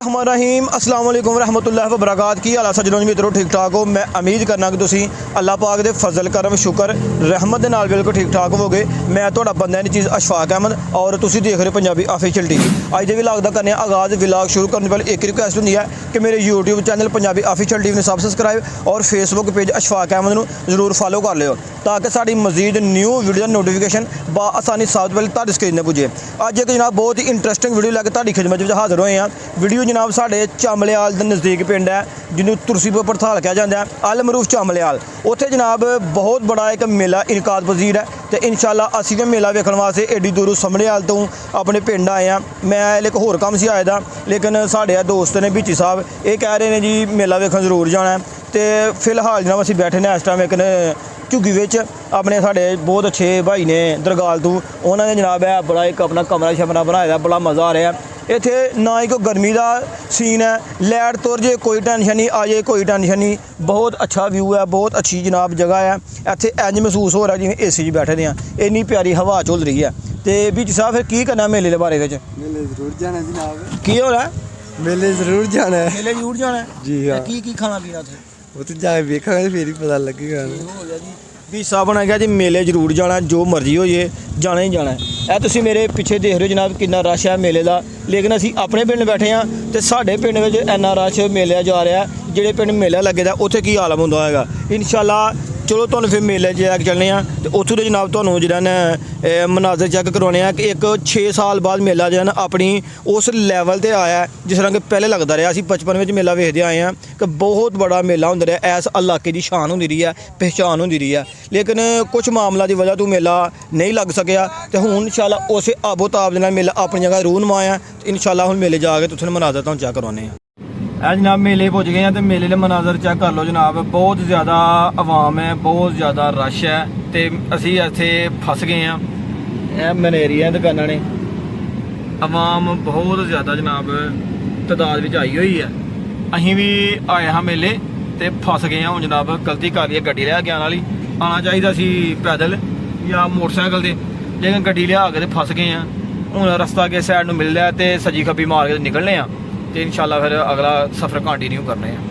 रहीम अस्सलाम वालेकुम रहमतुल्लाहि व बरकात की हाल सज्जनों मित्रों ठीक ठाक हो। मैं उम्मीद करना कि तुसी अल्लाह पाक दे फजल करम शुक्र रहमत दे नाल बिल्कुल ठीक ठाक होगे। मैं तुहाडा बंदा दी चीज़ अशफाक अहमद और तुसी देख रहे हो पंजाबी ऑफिशियल टीवी। अज दे विलाग दा करने आगाज़। विलाग शुरू करने पहले एक रिक्वेस्ट होंदी है कि मेरे YouTube channel Punjabi official TV ने सब्सक्राइब और फेसबुक पेज अशफाक अहमद नूं जरूर फॉलो कर लियो ताकि साडी मजीद न्यू वीडियो नोटिफिकेशन बआसानी सब पहले तुहाडी स्क्रीन ते पुजे। अज एक जनाब बहुत ही इंटरस्टिंग वीडियो लैके तुहाडी खिदमत विच हाज़र होए हैं। वीडियो जनाब साढ़े चामलियाल के नज़दीक पिंड है जिन्होंने तुरसीपुर पड़ताल कहा जाता है अल मरूफ चामलियाल। उत्थे जनाब बहुत बड़ा एक मेला इनकाद पजीर है तो इंशाअल्लाह असीं भी मेला वेखण वास्ते एडी दूरों समलियाल तो अपने पिंड आए हैं। मैं एक होर कम से आए दा लेकिन साढ़े दोस्त ने बिची साहब ये कह रहे हैं जी मेला वेखण जरूर जाना है। तो फिलहाल जनाब असीं बैठे ने इस टाइम एक झुग्गी विच अपने साढ़े बहुत अच्छे भाई ने दरगाल तो उन्होंने जनाब है बड़ा एक अपना कमरा शमरा बनाया बड़ा मज़ा आ रहा है। इत्थे ना ही कोई गर्मी का सीन है, लाइट तुर जे कोई टेंशन नहीं, आ जाए कोई टेंशन नहीं। बहुत अच्छा व्यू है, बहुत अच्छी जनाब जगह है। इत्थे इंज महसूस हो रहा है जिवें एसी बैठे हैं, इन्नी प्यारी हवा चल रही है। तो बिच साहब फिर की करना मेले के बारे में? मेले जरूर जाना जनाब। की हो रहा है? मेले जरूर जाना है। मेले जरूर जाना है जी हाँ। की खाना पीना थे वो तो जाके वेखांगे फिर ही पता लगेगा। भी साहब बना गया जी मेले जरूर जाना, जो मर्जी हो जाए जाना ही जाना है। ਇਹ ਤੁਸੀਂ ਮੇਰੇ ਪਿੱਛੇ ਦੇਖ ਰਹੇ ਹੋ ਜਨਾਬ ਕਿੰਨਾ ਰਸ਼ ਹੈ ਮੇਲੇ ਦਾ। ਲੇਕਿਨ ਅਸੀਂ ਆਪਣੇ ਪਿੰਡ ਬੈਠੇ ਹਾਂ ਤੇ ਸਾਡੇ ਪਿੰਡ ਵਿੱਚ ਇੰਨਾ ਰਸ਼ ਮੇਲੇ ਜਾ ਰਿਹਾ। ਜਿਹੜੇ ਪਿੰਡ ਮੇਲਾ ਲੱਗੇਦਾ ਉੱਥੇ ਕੀ ਆਲਮ ਹੁੰਦਾ ਹੋਏਗਾ ਇਨਸ਼ਾਅੱਲਾ। चलो तुहानूं फिर मेले च लैके चलने तो उत्थों दे जनाब तुहानूं जिहड़ा ने मनाजर चैक करवाने कि एक 6 साल बाद मेला जो है ना अपनी उस लैवल ते आया जिस तरह कि पहले लगता रहा। असीं बचपन में मेला वेखदे आए हैं कि बहुत बड़ा मेला होंदा रहा, इस इलाके की शान होंदी रही है, पहचान होंदी रही है। लेकिन कुछ मामला की वजह तो मेला नहीं लग सकिया तो हुण इंशाअल्लाह उस आबोताब दे नाल मेला अपनी जगह रूह नुमाया। इंशाअल्लाह हुण मेले जाके तो उत्थे मनाजर तुहानूं चैक करवाने हैं। जनाब मेले पहुँच गए हैं तो मेले के मनाजर चेक कर लो जनाब। बहुत ज़्यादा आवाम है, बहुत ज़्यादा रश है तो असी इत्थे फस गए हैं। यह मनेरिया दुकाना ने आवाम बहुत ज़्यादा जनाब तादाद में आई हुई है। असीं भी आए हाँ मेले तो फस गए हैं। हूँ जनाब गलती कर ली है गड्डी लिया के आने वाली, आना चाहिए सी पैदल या मोटरसाइकिल से, लेकिन गड्डी लिया के फस गए हैं। हूँ रस्ता किस साइड में मिल रहा है तो सजी खब्बी मार के निकलने हैं तो इंशाअल्लाह फिर अगला सफ़र कंटिन्यू करने हैं।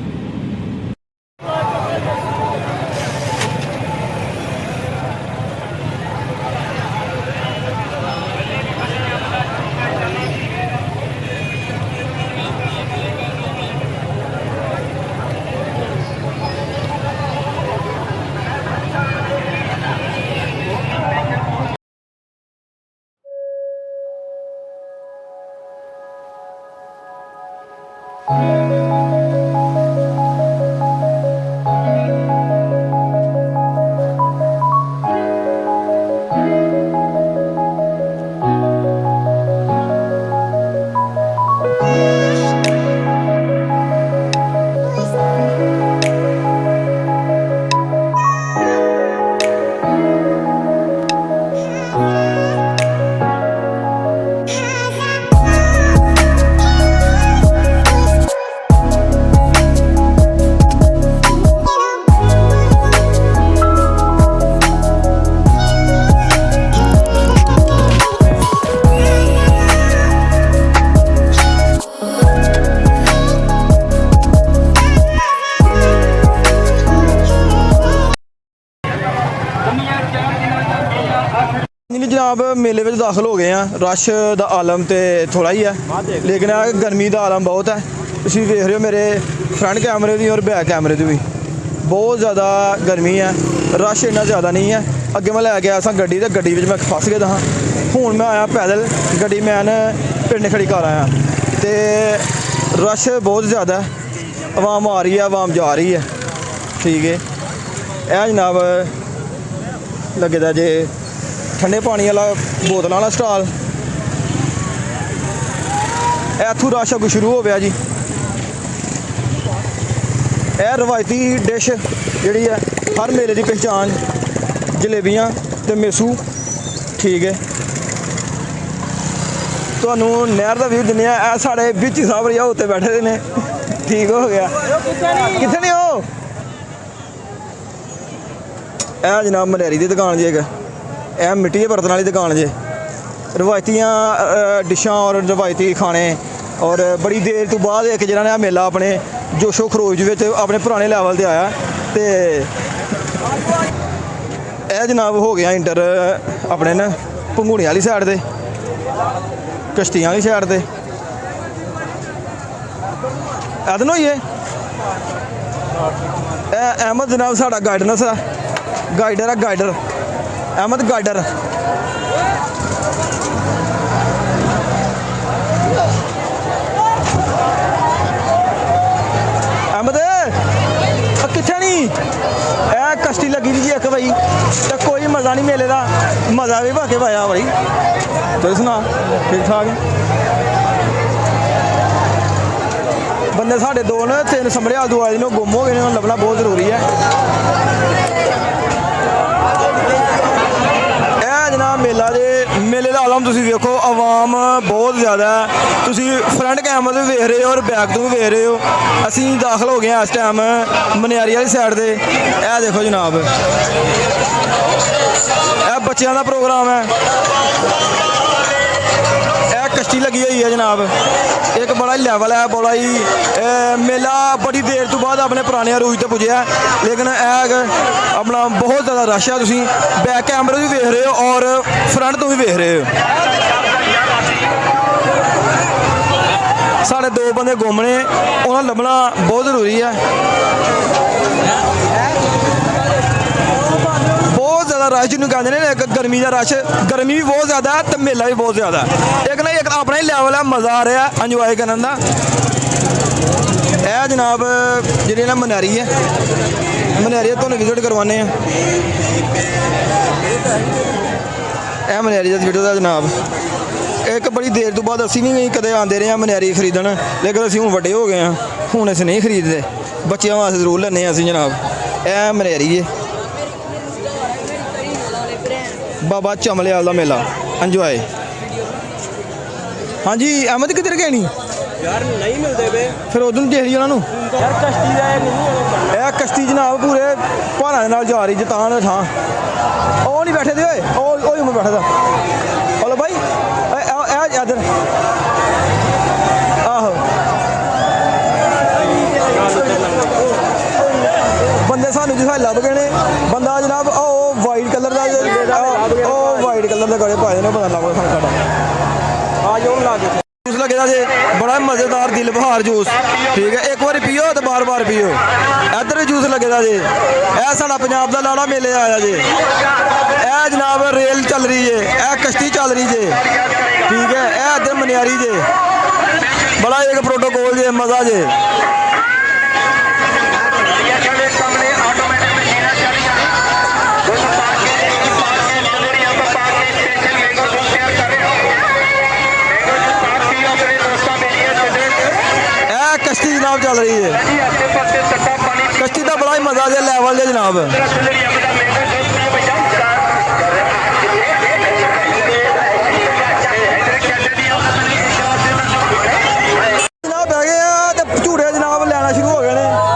जनाब मेले में दाखिल हो गए हैं। रश का आलम तो थोड़ा ही है लेकिन गर्मी का आलम बहुत है। तुम देख रहे हो मेरे फ्रंट कैमरे की और बैक कैमरे की भी बहुत ज़्यादा गर्मी है। रश इन्ना ज़्यादा नहीं है। अगे मैं लैके आया गड्डी तो गड्डी में मैं फस गया था। हूँ मैं आया पैदल, गड्डी मैं पिंड खड़ी कर आया तो रश बहुत ज़्यादा है। आवाम आ रही है, आवाम जा रही है। ठीक है, यह जनाब लगे दा जे ठंडे पानी वाला बोतल वाला स्टाल। इत्थों रश अगों शुरू हो गया जी। यह रवायती डिश जी है हर मेले की पहचान जलेबियाँ तो मेसू। ठीक है, तो नहर का व्यू दिने साढ़े बिच साहब भैया उत्ते बैठे ने। ठीक हो गया, कितने नहीं हो? यह जनाब मनेरी की दुकान जी एक यह मिट्टी के बर्तन वाली दुकान जे। रवायतियाँ डिशां और रवायती खाने ਔਰ ਬੜੀ ਦੇਰ ਤੋਂ ਬਾਅਦ ਇੱਕ ਜਿਹੜਾ ਨੇ ਆ ਮੇਲਾ ਆਪਣੇ ਜੋਸ਼ੋ ਖਰੋਸ਼ ਵਿੱਚ ਆਪਣੇ ਪੁਰਾਣੇ ਲੈਵਲ ਤੇ ਆਇਆ ਤੇ ਇਹ ਜਨਾਬ ਹੋ ਗਿਆ ਇੰਟਰ ਆਪਣੇ ਨਾ ਭੰਗੂਣੀ ਵਾਲੀ ਸਾਈਡ ਤੇ ਕਸ਼ਤੀਆਂ ਵਾਲੀ ਸਾਈਡ ਤੇ ਅਦਨ ਹੋਈਏ ਇਹ ਅਹਿਮਦ ਜਨਾਬ ਸਾਡਾ ਗਾਈਡਨੈਸ ਆ ਗਾਈਡਰ ਅਹਿਮਦ ਗਾਈਡਰ ਅਹਿਮਦ ਕਿੱਥੇ ਨਹੀਂ ਇਹ ਕਸ਼ਤੀ ਲੱਗੀ ਦੀ ਜੀ ਇੱਕ ਭਾਈ ਤੇ ਕੋਈ ਮਜ਼ਾ ਨਹੀਂ ਮੇਲੇ ਦਾ ਮਜ਼ਾ ਵੀ ਭਾ ਕੇ ਪਾਇਆ ਭਾਈ ਤੂੰ ਸੁਣਾ ਠੀਕ ਠਾਕ ਬੰਦੇ ਸਾਡੇ ਦੋ ਨੇ ਤਿੰਨ ਸਮਰੇ ਆਦੂ ਆਏ ਨੇ ਗੁੰਮ ਹੋ ਗਏ ਨੇ ਉਹਨਾਂ ਲੱਭਣਾ ਬਹੁਤ ਜ਼ਰੂਰੀ ਹੈ ਇਹ ਜਨਾਬ ਮੇਲੇ ਦਾ ਆਲਮ ਤੁਸੀਂ ਵੇਖੋ ਆਵਾਮ ਬਹੁਤ ਜ਼ਿਆਦਾ ਹੈ ਤੁਸੀਂ ਫਰੰਟ ਕੈਮਰੇ ਤੋਂ ਵੀ ਵੇਖ ਰਹੇ ਹੋ ਔਰ ਬੈਕ ਤੋਂ ਵੀ ਵੇਖ ਰਹੇ ਹੋ ਅਸੀਂ ਦਾਖਲ ਹੋ ਗਏ ਹਾਂ ਇਸ ਟਾਈਮ ਮਨਿਆਰੀ ਵਾਲੀ ਸਾਈਡ ਤੇ ਇਹ ਦੇਖੋ ਜਨਾਬ ਇਹ ਬੱਚਿਆਂ ਦਾ ਪ੍ਰੋਗਰਾਮ ਹੈ ਇਹ ਕਸ਼ਤੀ ਲੱਗੀ ਹੋਈ ਹੈ ਜਨਾਬ ਇੱਕ ਬੜਾ ਹੀ ਲੈਵਲ ਹੈ ਬੜਾ ਹੀ ਮੇਲਾ ਬੜੀ ਦੇਰ ਤੋਂ ਬਾਅਦ ਆਪਣੇ ਪੁਰਾਣੇ ਰੂਜ ਤੇ ਪੁੱਜਿਆ ਲੇਕਿਨ ਇਹ ਆਪਣਾ ਬਹੁਤ ਜ਼ਿਆਦਾ ਰਸ਼ ਹੈ ਤੁਸੀਂ ਬੈਕ ਕੈਮਰੇ ਵੀ ਵੇਖ ਰਹੇ ਹੋ ਔਰ ਫਰੰਟ ਤੋਂ ਵੀ ਵੇਖ ਰਹੇ ਹੋ ਸਾਡੇ ਦੋ ਬੰਦੇ ਗੁੰਮ ਨੇ ਉਹਨਾਂ ਨੂੰ ਲੱਭਣਾ ਬਹੁਤ ਜ਼ਰੂਰੀ ਹੈ ਬਹੁਤ ਜ਼ਿਆਦਾ ਰਸ਼ ਜਿਹਨੂੰ ਕਹਿੰਦੇ ਨੇ ਇੱਕ ਗਰਮੀ ਦਾ ਰਸ਼ ਗਰਮੀ ਵੀ ਬਹੁਤ ਜ਼ਿਆਦਾ ਤੇ ਮੇਲਾ ਵੀ ਬਹੁਤ ਜ਼ਿਆਦਾ ਇੱਕ ਨਾ ਇੱਕ ਆਪਣਾ ਹੀ ਲੈਵਲ ਹੈ ਮਜ਼ਾ ਆ ਰਿਹਾ ਇੰਜੋਏ ਕਰਨ ਦਾ ਇਹ ਜਨਾਬ ਜਿਹੜੀ ਨਾ ਮਨਿਆਰੀ ਹੈ ਤੁਹਾਨੂੰ ਵਿਜ਼ਿਟ ਕਰਵਾਉਂਦੇ ਆ ਇਹ ਮਨਿਆਰੀ ਦਾ ਵੀਡੀਓ ਦਾ ਜਨਾਬ ਇੱਕ ਬੜੀ ਦੇਰ ਤੋਂ ਬਾਅਦ ਅਸੀਂ ਵੀ ਕਦੇ ਆਉਂਦੇ ਰਹੇ ਹਾਂ ਮਨਿਆਰੀ ਖਰੀਦਣ ਲੇਕਿਨ ਅਸੀਂ ਹੁਣ ਵੱਡੇ ਹੋ ਗਏ ਹਾਂ ਹੁਣ ਅਸੀਂ ਨਹੀਂ ਖਰੀਦਦੇ ਬੱਚਿਆਂ ਵਾਸਤੇ ਜ਼ਰੂਰ ਲੈਂਦੇ ਹਾਂ ਅਸੀਂ ਜਨਾਬ ਇਹ ਮਨਿਆਰੀ ਹੈ ਬਾਬਾ ਚਮਲਿਆਲ ਦਾ ਮੇਲਾ ਇੰਜੋਏ ਹਾਂਜੀ ਅਹਿਮਦ ਕਿੱਧਰ ਗਏ ਨਹੀਂ ਯਾਰ ਨਹੀਂ ਮਿਲਦੇ ਵੇ ਫਿਰ ਉਦੋਂ ਦੇਖ ਲਈ ਉਹਨਾਂ ਨੂੰ ਯਾਰ ਕਸ਼ਤੀ ਦਾ ਇਹ ਕਸ਼ਤੀ ਜਨਾਬ ਪੂਰੇ ਪਹਾੜਾਂ ਦੇ ਨਾਲ ਜਾ ਰਹੀ ਜਤਾਨ ਦੇ ਥਾਂ ਉਹ ਨਹੀਂ ਬੈਠੇ ਦੇ ਓਏ ਉਹ ਮੈਂ ਬੈਠਾ ਦਾ ਹਲੋ ਭਾਈ ਇਹ ਇੱਧਰ ਆਹੋ ਬੰਦੇ ਸਾਨੂੰ ਜਿਹਾ ਲੱਭ ਗਏ ਨੇ ਬੰਦਾ ਜਨਾਬ ਉਹ ਵਾਈਟ ਕਲਰ ਦਾ ਉਹ ਵਾਈਟ ਕਲਰ ਦੇ ਗਲੇ ਪਾਏ ਨੇ ਪਤਾ ਲੱਗ ਗਿਆ ਸਾਨੂੰ ਸਾਡਾ ਆ ਜਾਓ ਲਾ ਕੇ ਜੂਸ ਲੱਗਦਾ ਜੇ ਬੜਾ ਮਜ਼ੇਦਾਰ ਦਿਲ ਬਹਾਰ ਜੂਸ ਠੀਕ ਹੈ ਇੱਕ ਵਾਰੀ ਪੀਓ ਤੇ ਬਾਰ-ਬਾਰ ਪੀਓ ਇੱਧਰ ਵੀ ਜੂਸ ਲੱਗਦਾ ਜੇ ਇਹ ਸਾਡਾ ਪੰਜਾਬ ਦਾ ਲਾੜਾ ਮੇਲੇ ਆਇਆ ਜੇ ਇਹ ਜਨਾਬ ਰੇਲ ਚੱਲ ਰਹੀ ਜੇ ਇਹ ਕਸ਼ਤੀ ਚੱਲ ਰਹੀ ਜੇ ਠੀਕ ਹੈ ਇਹ ਇੱਧਰ ਮਨਿਆਰੀ ਜੇ ਬੜਾ ਇੱਕ ਪ੍ਰੋਟੋਕੋਲ ਜੇ ਮਜ਼ਾ ਜੇ कश्ती जनाब चल रही है कश्ती का बड़ा ही मजा है लेवल है जनाब जनाब बह गए झूठे जनाब लेना शुरू हो गए हैं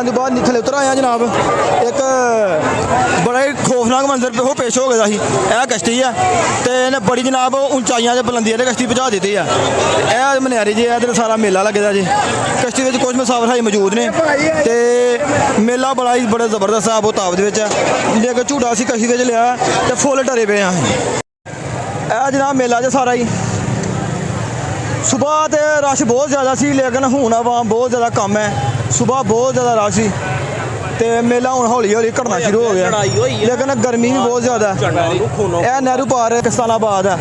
ਜਾਣ ਤੋਂ ਬਾਅਦ ਥੱਲੇ ਉਤਰ ਆਇਆ ਜਨਾਬ। ਇੱਕ ਬੜਾ ਹੀ ਖੌਫਨਾਕ ਮੰਜ਼ਰ ਉਹ ਪੇਸ਼ ਹੋ ਗਿਆ ਸੀ। ਇਹ ਕਸ਼ਤੀ ਆ ਤੇ ਇਹਨੇ ਬੜੀ ਜਨਾਬ ਉਚਾਈਆਂ 'ਤੇ ਬੁਲੰਦੀਆਂ 'ਤੇ ਕਸ਼ਤੀ ਪਹੁੰਚਾ ਦਿੱਤੀ ਆ। ਇਹ ਮਨਿਆਰੀ ਜੀ ਇਹਦੇ ਸਾਰਾ ਮੇਲਾ ਲੱਗਦਾ ਜੀ। ਕਸ਼ਤੀ ਵਿੱਚ ਕੁਝ ਮੁਸਾਫਰ ਹਾਈ ਮੌਜੂਦ ਨੇ ਤੇ ਮੇਲਾ ਬੜਾ ਜ਼ਬਰਦਸਤ ਆ ਬੋਤਾਬ ਦੇ ਵਿੱਚ। ਜੇ ਕਿ ਝੂਟਾ ਅਸੀਂ ਕਸ਼ਤੀ ਵਿੱਚ ਲਿਆ ਤੇ ਫੁੱਲ ਡਰੇ ਪਏ ਆ। ਇਹ ਜਨਾਬ ਮੇਲਾ 'ਚ ਸਾਰਾ ਹੀ ਸੁਬਾਹ ਤੇ ਰਸ਼ ਬਹੁਤ ਜ਼ਿਆਦਾ ਸੀ, ਲੇਕਿਨ ਹੁਣ ਆਵਾਮ ਬਹੁਤ ਜ਼ਿਆਦਾ ਕਮ ਹੈ। ਸੁਬਾਹ ਬਹੁਤ ਜ਼ਿਆਦਾ ਰਸ਼ ਸੀ ਤੇ ਮੇਲਾ ਹੁਣ ਹੌਲੀ ਹੌਲੀ ਘਟਣਾ ਸ਼ੁਰੂ ਹੋ ਗਿਆ, ਲੇਕਿਨ ਗਰਮੀ ਵੀ ਬਹੁਤ ਜ਼ਿਆਦਾ ਹੈ। ਇਹ ਨਹਿਰੂ ਪਾਰਕ ਕਿਸਾਨਾਬਾਦ ਹੈ।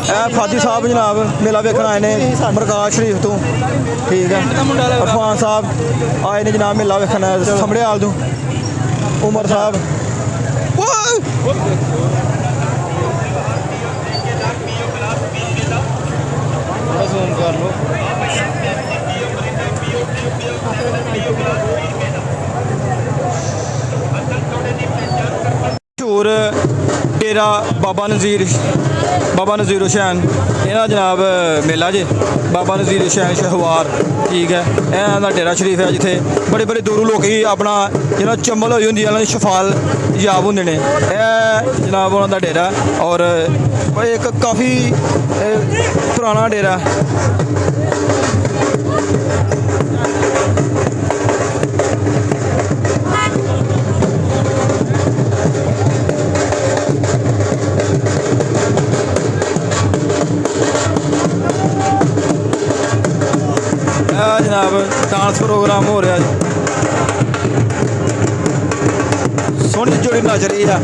ਇਹ ਫਾਦੀ ਸਾਹਿਬ ਜਨਾਬ ਮੇਲਾ ਵੇਖਣ ਆਏ ਨੇ ਮਰਕਾਜ਼ ਸ਼ਰੀਫ ਤੋਂ, ਠੀਕ ਹੈ। ਅਰਫਾਨ ਸਾਹਿਬ ਆਏ ਨੇ ਜਨਾਬ ਮੇਲਾ ਵੇਖਣ ਸਮੜਿਆਲ ਤੋਂ। ਉਮਰ ਸਾਹਿਬ ਮਸ਼ਹੂਰ ਡੇਰਾ ਬਾਬਾ ਨਜ਼ੀਰ ਹੁਸੈਨ ਇਹਨਾਂ ਜਨਾਬ ਮੇਲਾ ਜੇ ਬਾਬਾ ਨਜ਼ੀਰ ਹੁਸੈਨ ਸ਼ਹਵਾਰ, ਠੀਕ ਹੈ। ਇਹਨਾਂ ਦਾ ਡੇਰਾ ਸ਼ਰੀਫ ਹੈ ਜਿੱਥੇ ਬੜੇ ਬੜੇ ਦੂਰੋਂ ਲੋਕੀ ਆਪਣਾ ਜਿਹੜਾ ਚੰਬਲ ਹੋਈ ਹੁੰਦੀ ਹੈ ਉਹਨਾਂ ਦੀ ਸ਼ਫਾਲ ਯਾਬ ਹੁੰਦੇ ਨੇ। ਇਹ ਜਨਾਬ ਉਹਨਾਂ ਦਾ ਡੇਰਾ ਔਰ ਇੱਕ ਕਾਫੀ ਪੁਰਾਣਾ ਡੇਰਾ। ਜਨਾਬ ਡਾਂਸ ਪ੍ਰੋਗਰਾਮ ਹੋ ਰਿਹਾ ਜੀ। ਸੋਹਣੀ ਜੋੜੀ ਨੱਚ ਰਹੀ ਆ।